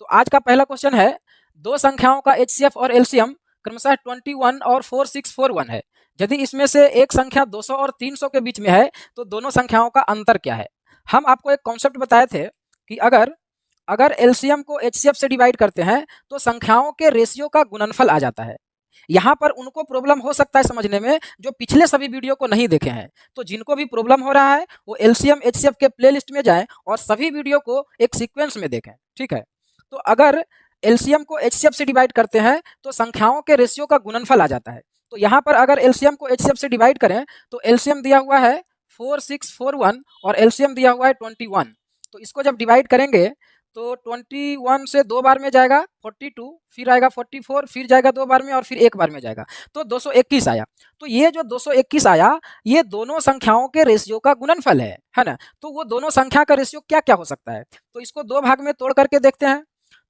तो आज का पहला क्वेश्चन है, दो संख्याओं का एचसीएफ और एलसीएम क्रमशः 21 और 4641 है। यदि इसमें से एक संख्या 200 और 300 के बीच में है तो दोनों संख्याओं का अंतर क्या है। हम आपको एक कॉन्सेप्ट बताए थे कि अगर एलसीएम को एचसीएफ से डिवाइड करते हैं तो संख्याओं के रेशियो का गुणनफल आ जाता है। यहाँ पर उनको प्रॉब्लम हो सकता है समझने में जो पिछले सभी वीडियो को नहीं देखे हैं। तो जिनको भी प्रॉब्लम हो रहा है वो एलसीएम एचसीएफ के प्लेलिस्ट में जाएं और सभी वीडियो को एक सीक्वेंस में देखें, ठीक है। तो अगर एलसीएम को एचसीएफ से डिवाइड करते हैं तो संख्याओं के रेशियो का गुणनफल आ जाता है। तो यहाँ पर अगर एलसीएम को एचसीएफ से डिवाइड करें तो एलसीएम दिया हुआ है 4641 और एलसीएम दिया हुआ है 21। तो इसको जब डिवाइड करेंगे तो 21 से 2 बार में जाएगा 42, फिर आएगा 44, फिर जाएगा 2 बार में और फिर 1 बार में जाएगा, तो 221 आया। तो ये जो 221 आया ये दोनों संख्याओं के रेशियो का गुणनफल है ना। तो वो दोनों संख्या का रेशियो क्या क्या हो सकता है, तो इसको दो भाग में तोड़ करके देखते हैं।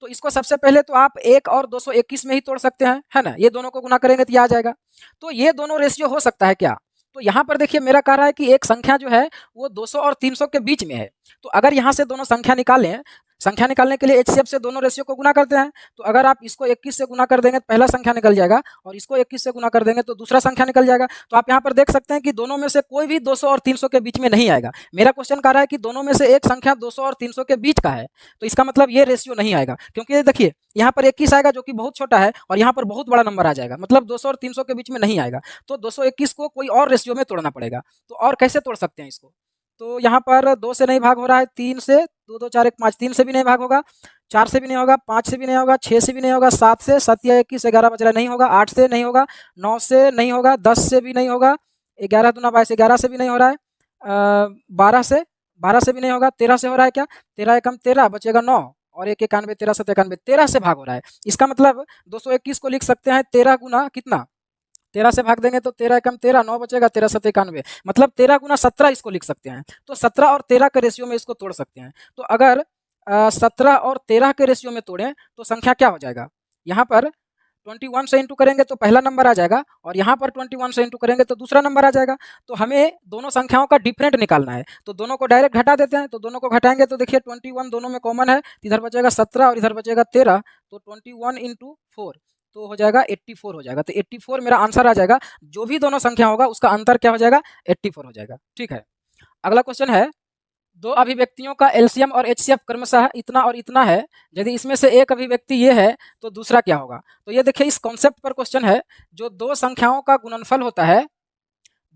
तो इसको सबसे पहले तो आप 1 और 221 में ही तोड़ सकते हैं, है ना। ये दोनों को गुना करेंगे तो ये आ जाएगा। तो ये दोनों रेशियो हो सकता है क्या, तो यहाँ पर देखिए मेरा कह रहा है कि एक संख्या जो है वो 200 और 300 के बीच में है। तो अगर यहाँ से दोनों संख्या निकालें, संख्या निकालने के लिए एचसीएफ से दोनों रेशियो को गुना करते हैं। तो अगर आप इसको 21 से गुना कर देंगे तो पहला संख्या निकल जाएगा और इसको 21 से गुना कर देंगे तो दूसरा संख्या निकल जाएगा। तो आप यहाँ पर देख सकते हैं कि दोनों में से कोई भी 200 और 300 के बीच में नहीं आएगा। मेरा क्वेश्चन कह रहा है कि दोनों में से एक संख्या 200 और 300 के बीच का है, तो इसका मतलब ये रेशियो नहीं आएगा। क्योंकि ये देखिए यहाँ पर 21 आएगा जो कि बहुत छोटा है और यहाँ पर बहुत बड़ा नंबर आ जाएगा, मतलब 200 और 300 के बीच में नहीं आएगा। तो 221 को कोई और रेशियो में तोड़ना पड़ेगा। तो और कैसे तोड़ सकते हैं इसको, तो यहाँ पर 2 से नहीं भाग हो रहा है, 3 से, 2 2 4 1 5, 3 से भी नहीं भाग होगा, 4 से भी नहीं होगा, 5 से भी नहीं होगा, 6 से भी नहीं होगा, 7 से, 7 या 21 11 बच रहा नहीं होगा, 8 से नहीं होगा, 9 से नहीं होगा, 10 से भी नहीं होगा, 11 दूना 22, 11 से भी नहीं हो रहा है, 12 से भी नहीं होगा, 13 से हो रहा है क्या, 13 एकम 13 बचेगा 9 और 1 91, 13 7 91, 13 से भाग हो रहा है। इसका मतलब 221 को लिख सकते हैं 13 गुना कितना, 13 से भाग देंगे तो 13 एकम 13, 9 बचेगा, 13 7 91, मतलब 13 गुना 17 इसको लिख सकते हैं। तो 17 और 13 के रेशियो में इसको तोड़ सकते हैं। तो अगर 17 और 13 के रेशियो में तोड़ें तो संख्या क्या हो जाएगा, यहाँ पर 21 से इंटू करेंगे तो पहला नंबर आ जाएगा और यहाँ पर 21 से इंटू करेंगे तो दूसरा नंबर आ जाएगा। तो हमें दोनों संख्याओं का डिफरेंट निकालना है, तो दोनों को डायरेक्ट घटा देते हैं। तो दोनों को घटाएंगे तो देखिए 21 दोनों में कॉमन है, इधर बचेगा 17 और इधर बचेगा 13, तो 21 इंटू 4 तो हो जाएगा 84 हो जाएगा। तो 84 मेरा आंसर आ जाएगा। जो भी दोनों संख्या होगा उसका अंतर क्या हो जाएगा, 84 हो जाएगा, ठीक है। अगला क्वेश्चन है, दो अभिव्यक्तियों का एलसीएम और एचसीएफ क्रमशः इतना और इतना है, यदि इसमें से एक अभिव्यक्ति ये है तो दूसरा क्या होगा। तो ये देखिए इस कॉन्सेप्ट पर क्वेश्चन है, जो दो संख्याओं का गुणनफल होता है,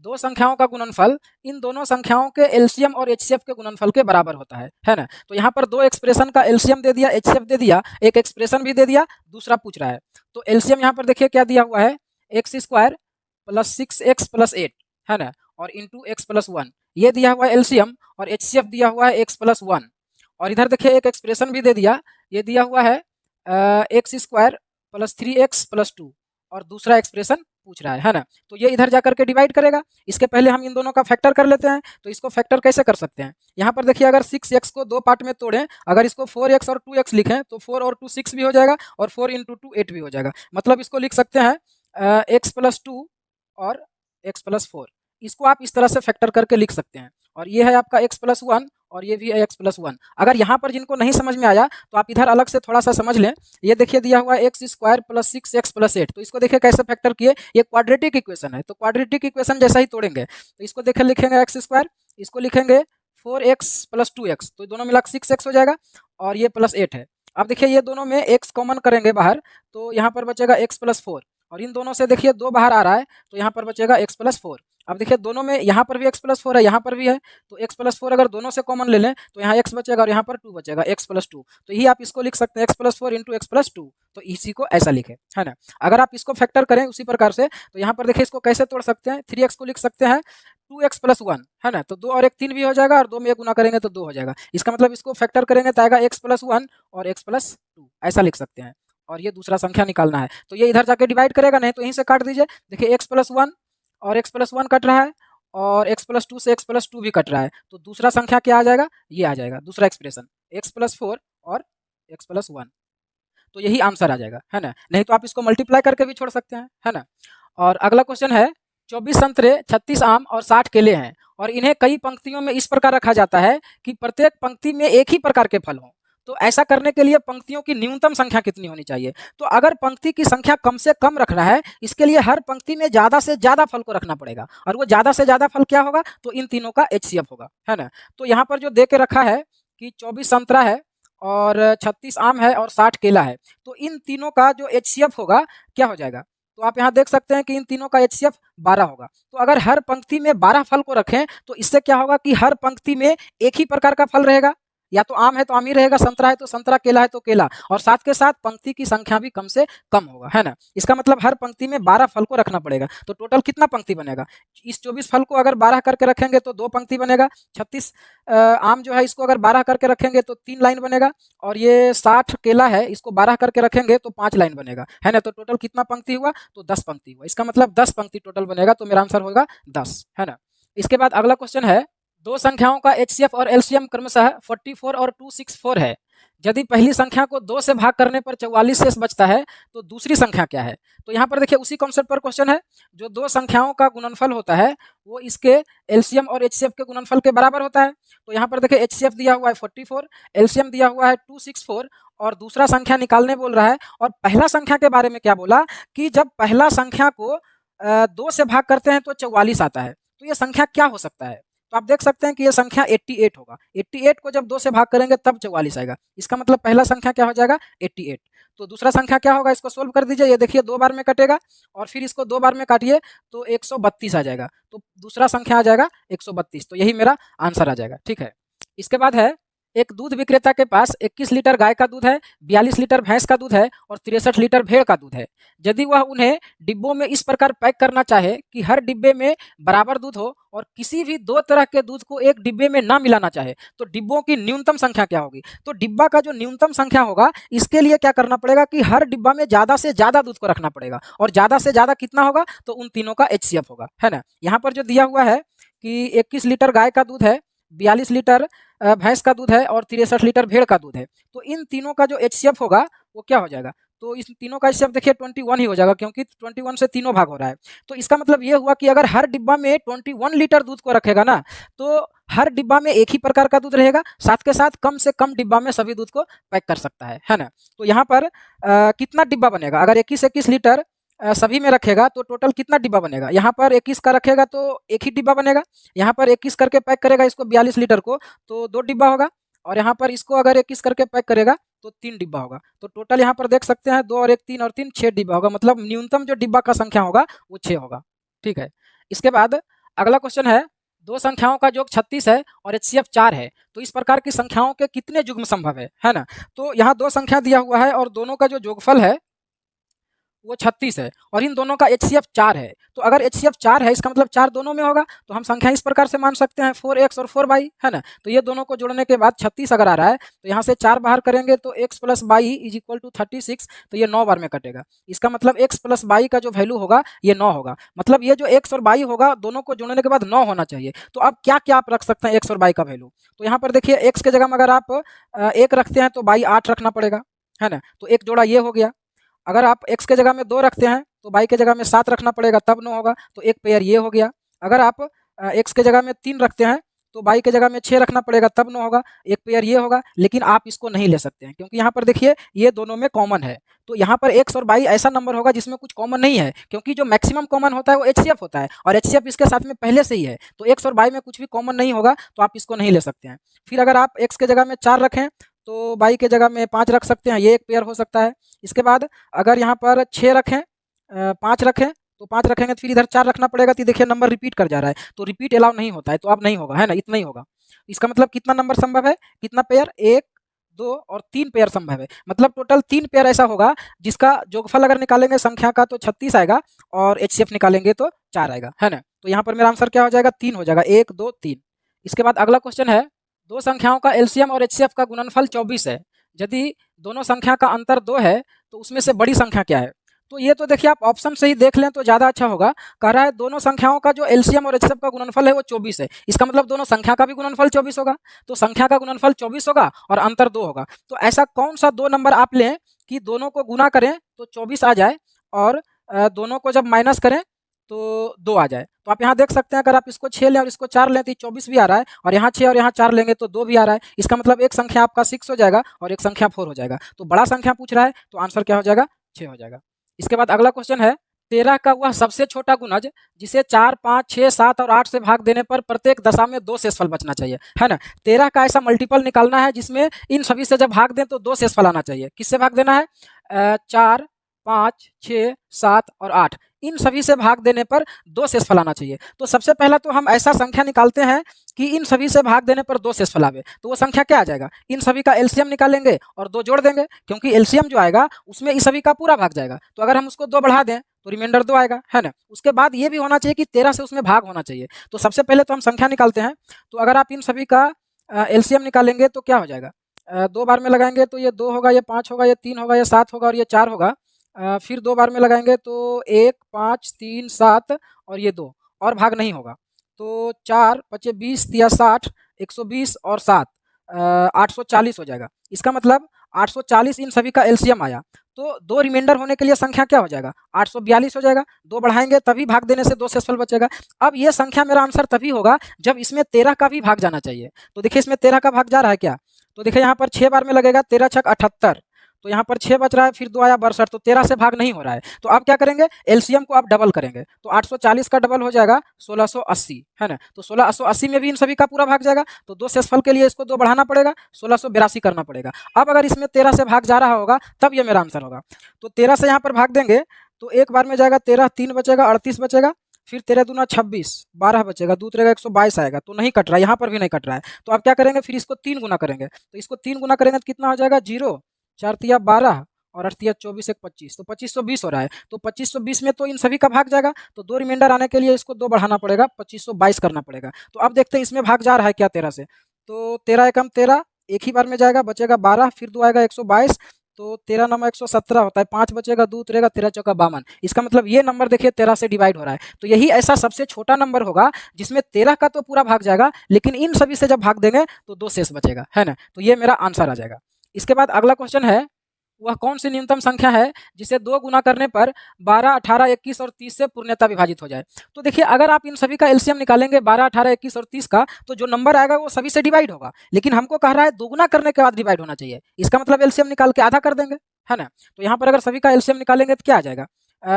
दो संख्याओं का गुणनफल इन दोनों संख्याओं के एलसीएम और एचसीएफ के गुणनफल के बराबर होता है ना। तो यहाँ पर दो एक्सप्रेशन का एलसीएम दे दिया, एचसीएफ दे दिया, एक एक्सप्रेशन भी दे दिया, दूसरा पूछ रहा है। तो एलसीएम यहाँ पर देखिए क्या दिया हुआ है, x square plus 6x plus 8 है ना, और इंटू एक्स प्लस 1 ये दिया हुआ है एलसीएम, और एचसीएफ दिया हुआ है एक्स प्लस 1। और इधर देखिए एक एक्सप्रेशन भी दे दिया, ये दिया हुआ है x square plus 3x plus 2, और दूसरा एक्सप्रेशन पूछ रहा है ना। तो ये इधर जाकर के डिवाइड करेगा। इसके पहले हम इन दोनों का फैक्टर कर लेते हैं। तो इसको फैक्टर कैसे कर सकते हैं, यहाँ पर देखिए अगर 6x को दो पार्ट में तोड़ें, अगर इसको 4x और 2x लिखें तो 4 और 2 6 भी हो जाएगा और 4 इंटू 2 8 भी हो जाएगा। मतलब इसको लिख सकते हैं x प्लस 2 और x प्लस 4। इसको आप इस तरह से फैक्टर करके लिख सकते हैं। और ये है आपका x प्लस 1 और ये भी है x प्लस 1। अगर यहाँ पर जिनको नहीं समझ में आया तो आप इधर अलग से थोड़ा सा समझ लें। ये देखिए दिया हुआ है x square plus 6x plus 8, तो इसको देखिए कैसे फैक्टर किए, ये क्वाड्रेटिक इक्वेशन है। तो क्वाड्रेटिक इक्वेशन जैसा ही तोड़ेंगे तो इसको देखिए लिखेंगे एक्स स्क्वायर, इसको लिखेंगे 4x प्लस 2x, तो दोनों मिला 6x हो जाएगा और ये प्लस 8 है। अब देखिए ये दोनों में x कॉमन करेंगे बाहर, तो यहाँ पर बचेगा x प्लस 4, और इन दोनों से देखिए 2 बाहर आ रहा है तो यहाँ पर बचेगा x प्लस 4। अब देखिए दोनों में यहाँ पर भी x प्लस 4 है, यहाँ पर भी है, तो x प्लस 4 अगर दोनों से कॉमन ले लें तो यहाँ x बचेगा और यहाँ पर 2 बचेगा, x प्लस 2। तो यही आप इसको लिख सकते हैं x plus 4 into x plus 2, तो इसी को ऐसा लिखे, है ना। अगर आप इसको फैक्टर करें उसी प्रकार से तो यहाँ पर देखिए इसको कैसे तोड़ सकते हैं, 3x को लिख सकते हैं 2x प्लस 1, है ना। तो 2 और 1 3 भी हो जाएगा और 2 में 1 गुना करेंगे तो 2 हो जाएगा। इसका मतलब इसको फैक्टर करेंगे तो आएगा x प्लस 1 और x प्लस 2, ऐसा लिख सकते हैं। और ये दूसरा संख्या निकालना है तो ये इधर जाके डिवाइड करेगा, नहीं तो यहीं से काट दीजिए। देखिए x प्लस 1 और x प्लस 1 कट रहा है और x प्लस 2 से x प्लस 2 भी कट रहा है, तो दूसरा संख्या क्या आ जाएगा, ये आ जाएगा दूसरा एक्सप्रेशन x प्लस 4 और x प्लस 1, तो यही आंसर आ जाएगा, है ना। नहीं तो आप इसको मल्टीप्लाई करके भी छोड़ सकते हैं, है ना। और अगला क्वेश्चन है, 24 संतरे 36 आम और 60 केले हैं और इन्हें कई पंक्तियों में इस प्रकार रखा जाता है कि प्रत्येक पंक्ति में एक ही प्रकार के फल हों, तो ऐसा करने के लिए पंक्तियों की न्यूनतम संख्या कितनी होनी चाहिए? तो अगर पंक्ति की संख्या कम से कम रखना है, इसके लिए हर पंक्ति में ज़्यादा से ज़्यादा फल को रखना पड़ेगा, और वो ज़्यादा से ज़्यादा फल क्या होगा? तो इन तीनों का एचसीएफ होगा, है ना? तो यहाँ पर जो दे के रखा है कि 24 संतरा है और 36 आम है और 60 केला है, तो इन तीनों का जो एचसीएफ होगा क्या हो जाएगा? तो आप यहाँ देख सकते हैं कि इन तीनों का एचसीएफ 12 होगा। तो अगर हर पंक्ति में 12 फल को रखें तो इससे क्या होगा कि हर पंक्ति में एक ही प्रकार का फल रहेगा, या तो आम है तो आम ही रहेगा, संतरा है तो संतरा, केला है तो केला, और साथ के साथ पंक्ति की संख्या भी कम से कम होगा, है ना? इसका मतलब हर पंक्ति में 12 फल को रखना पड़ेगा। तो टोटल कितना पंक्ति बनेगा? इस 24 फल को अगर 12 करके रखेंगे तो 2 पंक्ति बनेगा, 36 आम जो है इसको अगर 12 करके रखेंगे तो 3 लाइन बनेगा, और ये 60 केला है इसको 12 करके रखेंगे तो 5 लाइन बनेगा, है ना? तो टोटल कितना पंक्ति हुआ? तो 10 पंक्ति हुआ। इसका मतलब 10 पंक्ति टोटल बनेगा, तो मेरा आंसर होगा 10, है ना? इसके बाद अगला क्वेश्चन है, दो संख्याओं का एचसीएफ और एलसीएम क्रमशः 44 और 264 है। यदि पहली संख्या को 2 से भाग करने पर 44 शेष बचता है तो दूसरी संख्या क्या है? तो यहाँ पर देखिए उसी कॉन्सेप्ट पर क्वेश्चन है। जो दो संख्याओं का गुणनफल होता है वो इसके एलसीएम और एचसीएफ के गुणनफल के बराबर होता है। तो यहाँ पर देखिए एचसीएफ दिया हुआ है 44, एलसीएम दिया हुआ है 264, और दूसरा संख्या निकालने बोल रहा है। और पहला संख्या के बारे में क्या बोला कि जब पहला संख्या को 2 से भाग करते हैं तो 44 आता है। तो ये संख्या क्या हो सकता है? तो आप देख सकते हैं कि ये संख्या 88 होगा। 88 को जब 2 से भाग करेंगे तब 44 आएगा। इसका मतलब पहला संख्या क्या हो जाएगा? 88। तो दूसरा संख्या क्या होगा? इसको सोल्व कर दीजिए। ये देखिए 2 बार में कटेगा और फिर इसको 2 बार में काटिए तो 132 आ जाएगा। तो दूसरा संख्या आ जाएगा 132। तो यही मेरा आंसर आ जाएगा। ठीक है। इसके बाद है, एक दूध विक्रेता के पास 21 लीटर गाय का दूध है, 42 लीटर भैंस का दूध है और 63 लीटर भेड़ का दूध है। यदि वह उन्हें डिब्बों में इस प्रकार पैक करना चाहे कि हर डिब्बे में बराबर दूध हो और किसी भी 2 तरह के दूध को एक डिब्बे में ना मिलाना चाहे, तो डिब्बों की न्यूनतम संख्या क्या होगी? तो डिब्बा का जो न्यूनतम संख्या होगा, इसके लिए क्या करना पड़ेगा कि हर डिब्बा में ज्यादा से ज्यादा दूध को रखना पड़ेगा, और ज्यादा से ज्यादा कितना होगा? तो उन तीनों का एचसीएफ होगा, है ना? यहाँ पर जो दिया हुआ है कि 21 लीटर गाय का दूध है, 42 लीटर भैंस का दूध है और 63 लीटर भेड़ का दूध है। तो इन तीनों का जो एचसीएफ होगा वो क्या हो जाएगा? तो इस तीनों का एचसीएफ देखिए 21 ही हो जाएगा, क्योंकि 21 से तीनों भाग हो रहा है। तो इसका मतलब ये हुआ कि अगर हर डिब्बा में 21 लीटर दूध को रखेगा ना, तो हर डिब्बा में एक ही प्रकार का दूध रहेगा, साथ के साथ कम से कम डिब्बा में सभी दूध को पैक कर सकता है ना? तो यहाँ पर कितना डिब्बा बनेगा? अगर 21 लीटर सभी में रखेगा तो टोटल कितना डिब्बा बनेगा? यहाँ पर 21 का रखेगा तो एक ही डिब्बा बनेगा। यहाँ पर 21 करके पैक करेगा इसको 42 लीटर को तो 2 डिब्बा होगा, और यहाँ पर इसको अगर 21 करके पैक करेगा तो 3 डिब्बा होगा। तो टोटल यहाँ पर देख सकते हैं 2 और 1 3 और 3 6 डिब्बा होगा। मतलब न्यूनतम जो डिब्बा का संख्या होगा वो 6 होगा। ठीक है। इसके बाद अगला क्वेश्चन है, दो संख्याओं का योग 36 है और एचसीएफ 4 है, तो इस प्रकार की संख्याओं के कितने युग्म संभव है ना? तो यहाँ 2 संख्या दिया हुआ है और दोनों का जो योगफल है वो 36 है, और इन दोनों का एचसीएफ 4 है। तो अगर एचसीएफ 4 है इसका मतलब 4 दोनों में होगा, तो हम संख्या इस प्रकार से मान सकते हैं 4x और 4y, है ना? तो ये दोनों को जोड़ने के बाद 36 अगर आ रहा है तो यहाँ से 4 बाहर करेंगे तो x plus y is equal to 36, तो ये 9 बार में कटेगा। इसका मतलब x प्लस बाई का जो वैल्यू होगा ये 9 होगा। मतलब ये जो x और बाई होगा दोनों को जोड़ने के बाद 9 होना चाहिए। तो अब क्या क्या आप रख सकते हैं x और बाई का वैल्यू? तो यहाँ पर देखिए x के जगह में अगर आप 1 रखते हैं तो बाई 8 रखना पड़ेगा, है ना? तो एक जोड़ा ये हो गया। अगर आप x के जगह में 2 रखते हैं तो y के जगह में 7 रखना पड़ेगा, तब 9 होगा। तो एक पेयर ये हो गया। अगर आप x के जगह में 3 रखते हैं तो y के जगह में 6 रखना पड़ेगा, तब 9 होगा। एक पेयर ये होगा। लेकिन आप इसको नहीं ले सकते हैं क्योंकि यहाँ पर देखिए ये दोनों में कॉमन है। तो यहाँ पर x और y ऐसा नंबर होगा जिसमें कुछ कॉमन नहीं है, क्योंकि जो मैक्सिमम कॉमन होता है वो एचसीएफ होता है, और एचसीएफ इसके साथ में पहले से ही है। तो x और y में कुछ भी कॉमन नहीं होगा, तो आप इसको नहीं ले सकते हैं। फिर अगर आप x के जगह में 4 रखें तो बाई के जगह में 5 रख सकते हैं, ये एक पेयर हो सकता है। इसके बाद अगर यहाँ पर 6 रखें 5 रखें तो 5 रखेंगे तो फिर इधर 4 रखना पड़ेगा। तो देखिए नंबर रिपीट कर जा रहा है, तो रिपीट अलाउ नहीं होता है, तो अब नहीं होगा, है ना? इतना ही होगा। इसका मतलब कितना नंबर संभव है? कितना पेयर? 1 2 और 3 पेयर संभव है। मतलब टोटल 3 पेयर ऐसा होगा जिसका योगफल अगर निकालेंगे संख्या का तो 36 आएगा, और एचसीएफ निकालेंगे तो 4 आएगा, है ना? तो यहाँ पर मेरा आंसर क्या हो जाएगा? 3 हो जाएगा। 1 2 3। इसके बाद अगला क्वेश्चन है, दो संख्याओं का एलसीएम और एचसीएफ का गुणनफल 24 है। यदि दोनों संख्या का अंतर 2 है तो उसमें से बड़ी संख्या क्या है? तो ये तो देखिए आप ऑप्शन से ही देख लें तो ज़्यादा अच्छा होगा। कह रहा है दोनों संख्याओं का जो एलसीएम और एचसीएफ का गुणनफल है वो 24 है। इसका मतलब दोनों संख्या का भी गुणनफल 24 होगा। तो संख्या का गुणनफल 24 होगा और अंतर 2 होगा। तो ऐसा कौन सा 2 नंबर आप लें कि दोनों को गुना करें तो 24 आ जाए, और दोनों को जब माइनस करें तो 2 आ जाए। तो आप यहाँ देख सकते हैं अगर आप इसको 6 लें और इसको 4 लें तो ये 24 भी आ रहा है, और यहाँ 6 और यहाँ 4 लेंगे तो 2 भी आ रहा है। इसका मतलब एक संख्या आपका 6 हो जाएगा और एक संख्या 4 हो जाएगा। तो बड़ा संख्या पूछ रहा है तो आंसर क्या हो जाएगा? 6 हो जाएगा। इसके बाद अगला क्वेश्चन है 13 का वह सबसे छोटा गुणज जिसे 4, 5, 6, 7 और 8 से भाग देने पर प्रत्येक दशा में 2 शेषफल बचना चाहिए, है ना। 13 का ऐसा मल्टीपल निकालना है जिसमें इन सभी से जब भाग दें तो 2 शेषफल आना चाहिए। किससे भाग देना है? 4, 5, 6, 7 और 8 इन सभी से भाग देने पर 2 शेषफल आना चाहिए। तो सबसे पहला तो हम ऐसा संख्या निकालते हैं कि इन सभी से भाग देने पर 2 शेषफल आवे। तो वो संख्या क्या आ जाएगा? इन सभी का एलसीएम निकालेंगे और 2 जोड़ देंगे, क्योंकि एलसीएम जो आएगा उसमें इस सभी का पूरा भाग जाएगा। तो अगर हम उसको 2 बढ़ा दें तो रिमाइंडर 2 आएगा, है ना। उसके बाद ये भी होना चाहिए कि 13 से उसमें भाग होना चाहिए। तो सबसे पहले तो हम संख्या निकालते हैं। तो अगर आप इन सभी का एलसीएम निकालेंगे तो क्या हो जाएगा? 2 बार में लगाएंगे तो ये 2 होगा, ये 5 होगा, ये 3 होगा, ये 7 होगा और ये 4 होगा। फिर 2 बार में लगाएंगे तो 1, 5, 3, 7 और ये 2 और भाग नहीं होगा। तो 4 पचे 20 या 60, 120 और 7 840 हो जाएगा। इसका मतलब 840 इन सभी का एलसीएम आया। तो 2 रिमाइंडर होने के लिए संख्या क्या हो जाएगा? 842 हो जाएगा। 2 बढ़ाएंगे तभी भाग देने से 2 शेषफल बचेगा। अब ये संख्या मेरा आंसर तभी होगा जब इसमें 13 का भी भाग जाना चाहिए। तो देखिए इसमें 13 का भाग जा रहा है क्या? तो देखिए यहाँ पर 6 बार में लगेगा, 13 छक 78, तो यहाँ पर 6 बच रहा है, फिर 2 आया 62, तो 13 से भाग नहीं हो रहा है। तो आप क्या करेंगे? एलसीएम को आप डबल करेंगे। तो 840 का डबल हो जाएगा 1680, है ना। तो 1680 में भी इन सभी का पूरा भाग जाएगा। तो 2 शेषफल के लिए इसको 2 बढ़ाना पड़ेगा, 1682 करना पड़ेगा। अब अगर इसमें 13 से भाग जा रहा होगा तब ये मेरा आंसर होगा। तो 13 से यहाँ पर भाग देंगे तो एक बार में जाएगा 13, 3 बचेगा, 38 बचेगा, फिर 13 दूना 26, 12 बचेगा, 2 रहेगा 122 आएगा। तो नहीं कट रहा है, यहाँ पर भी नहीं कट रहा है। तो आप क्या करेंगे? फिर इसको 3 गुना करेंगे। तो इसको 3 गुना करेंगे तो कितना हो जाएगा? 0, 4 तिया 12 और 8 तिया 24, 1 25, तो 2520 हो रहा है। तो 2520 में तो इन सभी का भाग जाएगा। तो 2 रिमाइंडर आने के लिए इसको 2 बढ़ाना पड़ेगा, 2522 करना पड़ेगा। तो अब देखते हैं इसमें भाग जा रहा है क्या 13 से। तो 13 एकम 13, एक ही बार में जाएगा, बचेगा 12, फिर 2 आएगा 122, तो 13 नंबर 117 होता है, 5 बचेगा, 2 उतरेगा, 13 चौका 52। इसका मतलब ये नंबर देखिए 13 से डिवाइड हो रहा है। तो यही ऐसा सबसे छोटा नंबर होगा जिसमें 13 का तो पूरा भाग जाएगा, लेकिन इन सभी से जब भाग देंगे तो 2 शेष बचेगा, है ना। तो ये मेरा आंसर आ जाएगा। इसके बाद अगला क्वेश्चन है वह कौन सी न्यूनतम संख्या है जिसे 2 गुना करने पर 12, 18, 21 और 30 से पूर्णतः विभाजित हो जाए। तो देखिए अगर आप इन सभी का एलसीएम निकालेंगे 12, 18, 21 और 30 का, तो जो नंबर आएगा वो सभी से डिवाइड होगा। लेकिन हमको कह रहा है 2 गुना करने के बाद डिवाइड होना चाहिए। इसका मतलब एलसीएम निकाल के आधा कर देंगे, है ना। तो यहाँ पर अगर सभी का एलसीएम निकालेंगे तो क्या आ जाएगा?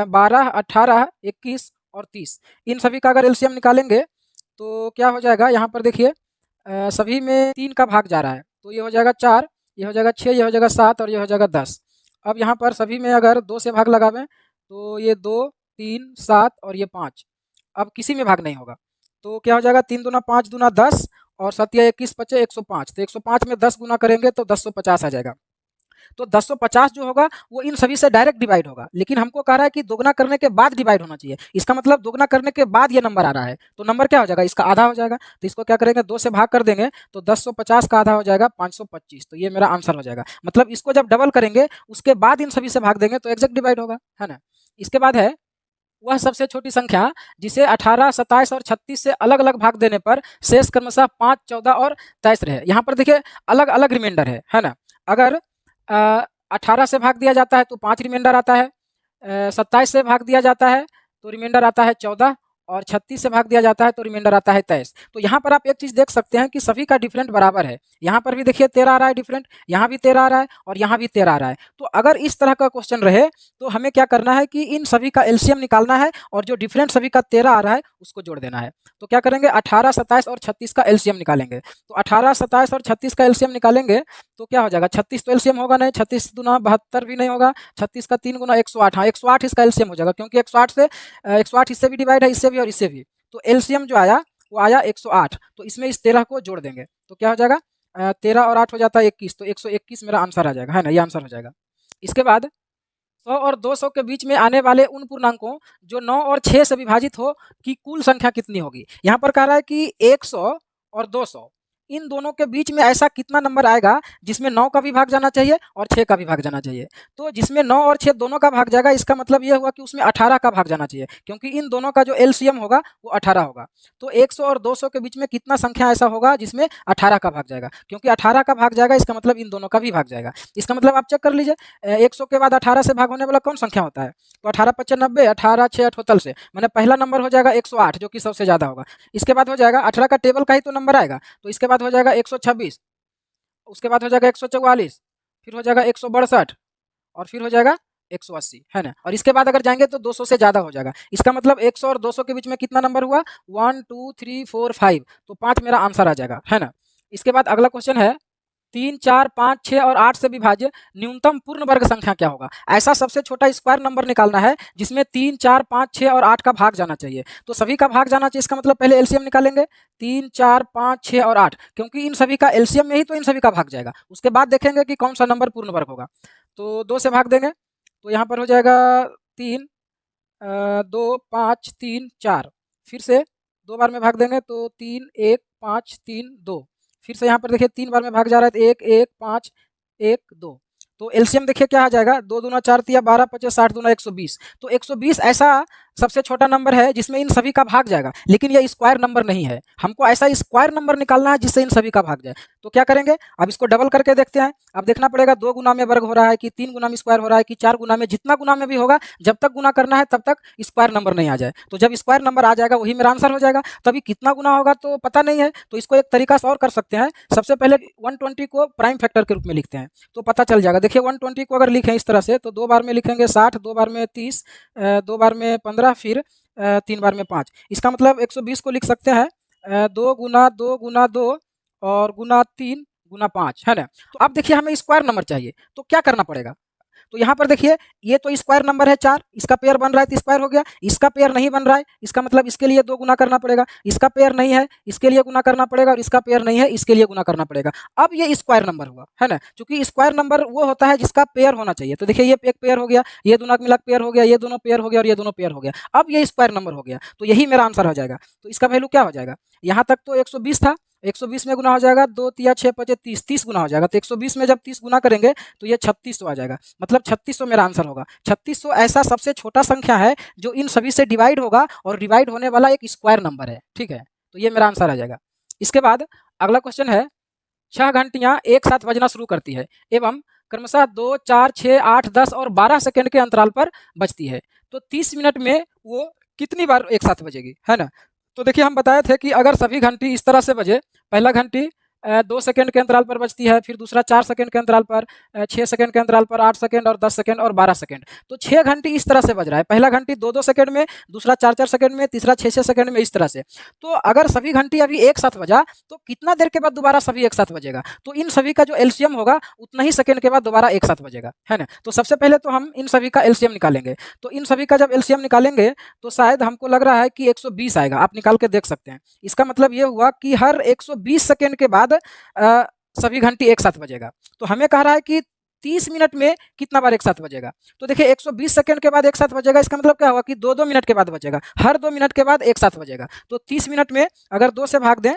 12, 18, 21 और 30 इन सभी का अगर एलसीएम निकालेंगे तो क्या हो जाएगा? यहाँ पर देखिए सभी में 3 का भाग जा रहा है, तो ये हो जाएगा 4, ये हो जाएगा 6, ये हो जाएगा 7 और ये हो जाएगा 10। अब यहाँ पर सभी में अगर 2 से भाग लगावें तो ये 2, 3, 7 और ये 5, अब किसी में भाग नहीं होगा। तो क्या हो जाएगा? 3 दूना 5 दूना 10 और 7 या 21 बचे 105, तो 105 में 10 गुना करेंगे तो 1050 आ जाएगा। तो 1050 जो होगा वो इन सभी से डायरेक्ट डिवाइड होगा, लेकिन हमको कह रहा है कि दोगुना करने के बाद डिवाइड होना चाहिए। इसका मतलब दोगुना करने के बाद ये नंबर आ रहा है, तो नंबर क्या हो जाएगा? इसका आधा हो जाएगा। तो इसको क्या करेंगे? 2 से भाग कर देंगे तो 1050 का आधा हो जाएगा 525, तो ये मेरा आंसर हो जाएगा। मतलब इसको जब डबल करेंगे उसके बाद इन सभी से भाग देंगे तो एग्जैक्ट डिवाइड होगा, है ना। इसके बाद है वह सबसे छोटी संख्या जिसे 18, 27 और 36 से अलग अलग भाग देने पर शेष क्रमशः 5, 14 और 23 रहे। यहाँ पर देखिए अलग अलग रिमाइंडर है ना। अगर 18 से भाग दिया जाता है तो 5 रिमाइंडर आता है, 27 से भाग दिया जाता है तो रिमाइंडर आता है 14, और 36 से भाग दिया जाता है तो रिमाइंडर आता है 23। तो यहाँ पर आप एक चीज देख सकते हैं कि सभी का डिफरेंट बराबर है। यहाँ पर भी देखिए 13 आ रहा है डिफरेंट, यहाँ भी 13 आ रहा है और यहाँ भी 13 आ रहा है। तो अगर इस तरह का क्वेश्चन रहे तो हमें क्या करना है कि इन सभी का एलसीएम निकालना है और जो डिफरेंट सभी का 13 आ रहा है उसको जोड़ देना है। तो क्या करेंगे? 18, 27 और 36 का एलसीएम निकालेंगे। तो 18, 27 और 36 का एलसीएम निकालेंगे तो क्या हो जाएगा? 36 तो एलसीएम होगा नहीं, 36 दूना 72 भी नहीं होगा, 36 का 3 गुना 108, हाँ 108 इसका एलसीएम हो जाएगा, क्योंकि 108 से 108 इससे भी डिवाइड है, इससे भी और इससे भी। तो एलसीएम जो आया वो आया 108, तो इसमें इस 13 को जोड़ देंगे तो क्या हो जाएगा? 13 और 8 हो जाता है 21, तो 121 मेरा आंसर आ जाएगा, है ना। ये आंसर हो जाएगा। इसके बाद 100 और 200 के बीच में आने वाले उन पूर्णांकों जो 9 और 6 से विभाजित हो की कुल संख्या कितनी होगी? यहाँ पर कह रहा है कि 100 और 200 इन दोनों के बीच में ऐसा कितना नंबर आएगा जिसमें 9 का भी भाग जाना चाहिए और 6 का भी भाग जाना चाहिए। तो जिसमें 9 और 6 दोनों का भाग जाएगा, इसका मतलब ये हुआ कि उसमें 18 का भाग जाना चाहिए, क्योंकि इन दोनों का जो एलसीएम होगा वो 18 होगा। तो 100 और 200 के बीच में कितना संख्या ऐसा होगा जिसमें 18 का भाग जाएगा, क्योंकि 18 का भाग जाएगा इसका मतलब इन दोनों का भी भाग जाएगा। इसका मतलब आप चेक कर लीजिए, 100 के बाद 18 से भाग होने वाला कौन संख्या होता है? तो 18 × 5 = 90, 18 6 अठोतल से, मैंने पहला नंबर हो जाएगा 108 जो कि सबसे ज़्यादा होगा। इसके बाद हो जाएगा 18 का टेबल का ही तो नंबर आएगा, तो इसके बाद हो जाएगा 126, उसके बाद हो जाएगा 144, फिर हो जाएगा 162 और फिर हो जाएगा 180, है ना। और इसके बाद अगर जाएंगे तो 200 से ज़्यादा हो जाएगा। इसका मतलब 100 और 200 के बीच में कितना नंबर हुआ? 1 2 3 4 5, तो 5 मेरा आंसर आ जाएगा, है ना। इसके बाद अगला क्वेश्चन है 3 4 5 6 और 8 से विभाज्य न्यूनतम पूर्ण वर्ग संख्या क्या होगा? ऐसा सबसे छोटा स्क्वायर नंबर निकालना है जिसमें 3 4 5 6 और 8 का भाग जाना चाहिए। तो सभी का भाग जाना चाहिए, इसका मतलब पहले एलसीएम निकालेंगे, 3 4 5 6 और 8, क्योंकि इन सभी का एलसीएम में ही तो इन सभी का भाग जाएगा। उसके बाद देखेंगे कि कौन सा नंबर पूर्ण वर्ग होगा। तो 2 से भाग देंगे तो यहाँ पर हो जाएगा 3 2 5 3 4, फिर से 2 बार में भाग देंगे तो 3 1 5 3 2, फिर से यहाँ पर देखिए 3 बार में भाग जा रहा है तो 1 1 5 1 2। तो एलसीएम देखिए क्या आ जाएगा, 2 दूना 4 तिया 12 25 60 दूना 120। तो 120 ऐसा सबसे छोटा नंबर है जिसमें इन सभी का भाग जाएगा, लेकिन यह स्क्वायर नंबर नहीं है। हमको ऐसा स्क्वायर नंबर निकालना है जिससे इन सभी का भाग जाए। तो क्या करेंगे, अब इसको डबल करके देखते हैं। अब देखना पड़ेगा 2 गुना में वर्ग हो रहा है कि 3 गुना में स्क्वायर हो रहा है कि 4 गुना में, जितना गुना में भी होगा जब तक गुना करना है तब तक स्क्वायर नंबर नहीं आ जाए। तो जब स्क्वायर नंबर आ जाएगा वही मेरा आंसर हो जाएगा। तभी कितना गुना होगा तो पता नहीं है, तो इसको एक तरीका से और कर सकते हैं। सबसे पहले 120 को प्राइम फैक्टर के रूप में लिखते हैं तो पता चल जाएगा। देखिए 120 को अगर लिखें इस तरह से तो 2 बार में लिखेंगे 60, 2 बार में 30, 2 बार में 15, फिर 3 बार में 5। इसका मतलब 120 को लिख सकते हैं 2 गुना 2 गुना 2 और गुना 3 गुना 5, है ना। तो अब देखिए हमें स्क्वायर नंबर चाहिए तो क्या करना पड़ेगा। तो यहाँ पर देखिए ये तो स्क्वायर नंबर है 4, इसका पेयर बन रहा है तो स्क्वायर हो गया। इसका पेयर नहीं बन रहा है, इसका मतलब इसके लिए 2 गुना करना पड़ेगा। इसका पेयर नहीं है, इसके लिए गुना करना पड़ेगा, और इसका पेयर नहीं है, इसके लिए गुना करना पड़ेगा। अब ये स्क्वायर नंबर हुआ, है ना, क्योंकि स्क्वायर नंबर वो होता है जिसका पेयर होना चाहिए। तो देखिए ये एक पेयर हो गया, ये दोनों मिला पेयर हो गया, ये दोनों पेयर हो गया और ये दोनों पेयर हो गया। अब ये स्क्वायर नंबर हो गया, तो यही मेरा आंसर हो जाएगा। तो इसका वैल्यू क्या हो जाएगा, यहाँ तक तो 120 था, 120 में गुना हो जाएगा 2 तिया 6 5 30, 30 गुना हो जाएगा। तो 120 में जब 30 गुना करेंगे तो ये 3600 आ जाएगा, मतलब 3600 मेरा आंसर होगा। 3600 ऐसा सबसे छोटा संख्या है जो इन सभी से डिवाइड होगा और डिवाइड होने वाला एक स्क्वायर नंबर है, ठीक है। तो ये मेरा आंसर आ जाएगा। इसके बाद अगला क्वेश्चन है 6 घंटियां एक साथ बजना शुरू करती है एवं क्रमशः 2 4 6 8 10 और 12 सेकंड के अंतराल पर बजती है, तो 30 मिनट में वो कितनी बार एक साथ बजेगी, है ना। तो देखिए हम बताए थे कि अगर सभी घंटी इस तरह से बजे, पहला घंटी 2 सेकंड के अंतराल पर बजती है, फिर दूसरा 4 सेकंड के अंतराल पर, 6 सेकंड के अंतराल पर, 8 सेकंड और 10 सेकंड और 12 सेकंड। तो 6 घंटी इस तरह से बज रहा है, पहला घंटी 2-2 सेकंड में, दूसरा 4-4 सेकंड में, तीसरा 6-6 सेकंड में, इस तरह से। तो अगर सभी घंटी अभी एक साथ बजा तो कितना देर के बाद दोबारा सभी एक साथ बजेगा, तो इन सभी का जो एलसीएम होगा उतना ही सेकंड के बाद दोबारा एक साथ बजेगा, है ना। तो सबसे पहले तो हम इन सभी का एलसीएम निकालेंगे। तो इन सभी का जब एलसीएम निकालेंगे तो शायद हमको लग रहा है कि 120 आएगा, आप निकाल के देख सकते हैं। इसका मतलब ये हुआ कि हर 120 सेकंड के बाद सभी घंटी एक साथ बजेगा। तो हमें कह रहा है कि 30 मिनट में कितना बार एक साथ बजेगा। तो देखिए 120 सेकंड के बाद एक साथ बजेगा, इसका मतलब क्या हुआ कि 2-2 मिनट के बाद बजेगा, हर 2 मिनट के बाद एक साथ बजेगा। तो 30 मिनट में अगर 2 से भाग दें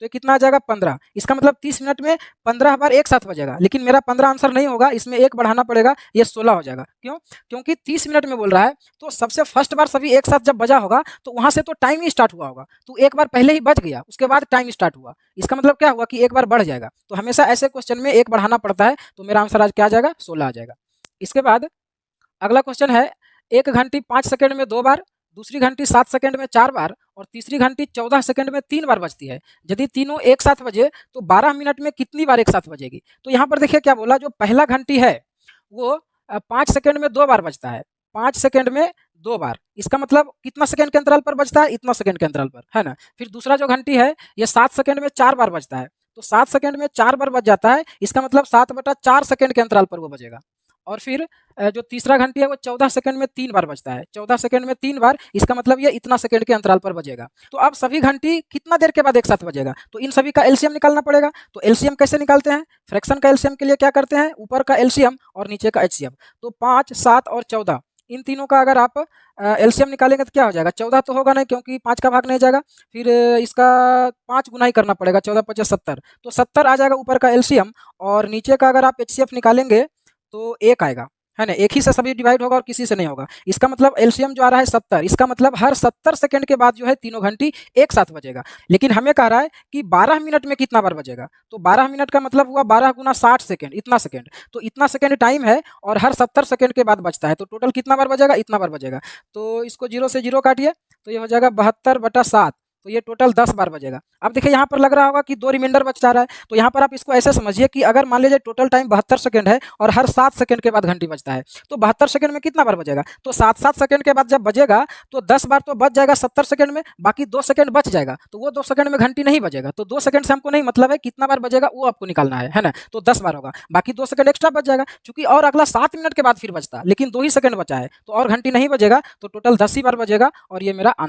तो कितना आ जाएगा 15। इसका मतलब 30 मिनट में 15 बार एक साथ बजेगा, लेकिन मेरा 15 आंसर नहीं होगा, इसमें एक बढ़ाना पड़ेगा, ये 16 हो जाएगा। क्यों, क्योंकि 30 मिनट में बोल रहा है तो सबसे फर्स्ट बार सभी एक साथ जब बजा होगा तो वहां से तो टाइम ही स्टार्ट हुआ होगा। तो एक बार पहले ही बज गया, उसके बाद टाइम स्टार्ट हुआ, इसका मतलब क्या हुआ कि एक बार बढ़ जाएगा। तो हमेशा ऐसे क्वेश्चन में एक बढ़ाना पड़ता है। तो मेरा आंसर आज क्या आ जाएगा, 16 आ जाएगा। इसके बाद अगला क्वेश्चन है 1 घंटी 5 सेकंड में 2 बार, दूसरी घंटी 7 सेकंड में 4 बार और तीसरी घंटी 14 सेकंड में 3 बार बजती है। यदि तीनों एक साथ बजे तो 12 मिनट में कितनी बार एक साथ बजेगी। तो यहाँ पर देखिए क्या बोला, जो पहला घंटी है वो 5 सेकंड में 2 बार बजता है, 5 सेकंड में 2 बार, इसका मतलब कितना सेकंड के अंतराल पर बजता है, इतना सेकंड के अंतराल पर, है ना। फिर दूसरा जो घंटी है ये 7 सेकंड में 4 बार बजता है, तो 7 सेकंड में 4 बार बज जाता है, इसका मतलब 7/4 सेकंड के अंतराल पर वो बजेगा। और फिर जो तीसरा घंटी है वो 14 सेकंड में 3 बार बजता है, 14 सेकंड में 3 बार, इसका मतलब ये इतना सेकंड के अंतराल पर बजेगा। तो अब सभी घंटी कितना देर के बाद एक साथ बजेगा, तो इन सभी का एलसीएम निकालना पड़ेगा। तो एलसीएम कैसे निकालते हैं, फ्रैक्शन का एलसीएम के लिए क्या करते हैं, ऊपर का एलसीएम और नीचे का एचसीएफ। तो 5 7 और 14 इन तीनों का अगर आप एलसीएम निकालेंगे तो क्या हो जाएगा, 14 तो होगा नहीं क्योंकि 5 का भाग नहीं जाएगा, फिर इसका 5 गुना ही करना पड़ेगा, 14 पचास 70, तो 70 आ जाएगा ऊपर का एलसीएम, और नीचे का अगर आप एचसीएफ निकालेंगे तो 1 आएगा, है ना, एक ही से सभी डिवाइड होगा और किसी से नहीं होगा। इसका मतलब एलसीएम जो आ रहा है 70, इसका मतलब हर 70 सेकंड के बाद जो है तीनों घंटी एक साथ बजेगा। लेकिन हमें कह रहा है कि 12 मिनट में कितना बार बजेगा, तो 12 मिनट का मतलब हुआ 12 गुना 60 सेकंड, इतना सेकंड, तो इतना सेकंड टाइम है और हर 70 सेकंड के बाद बजता है, तो टोटल कितना बार बजेगा, इतना बार बजेगा। तो इसको 0 से 0 काटिए तो ये हो जाएगा 72/7, तो ये टोटल 10 बार बजेगा। अब देखिए यहाँ पर लग रहा होगा कि 2 रिमाइंडर बच जा रहा है, तो यहाँ पर आप इसको ऐसे समझिए कि अगर मान लीजिए टोटल टाइम 72 सेकंड है और हर 7 सेकंड के बाद घंटी बजता है, तो 72 सेकंड में कितना बार बजेगा, तो 7-7 सेकंड के बाद जब बजेगा तो 10 बार तो बच जाएगा 70 सेकंड में, बाकी 2 सेकंड बच जाएगा, तो वो 2 सेकंड में घंटी नहीं बजेगा, तो 2 सेकंड से हमको नहीं मतलब है, कितना बार बजेगा वो आपको निकालना है ना, तो 10 बार होगा, बाकी 2 सेकंड एक्स्ट्रा बच जाएगा, चूंकि और अगला 7 मिनट के बाद फिर बचता, लेकिन 2 ही सेकंड बचा है तो और घंटी नहीं बजेगा, तो टोटल 10 ही बार बजेगा, और ये मेरा आंसर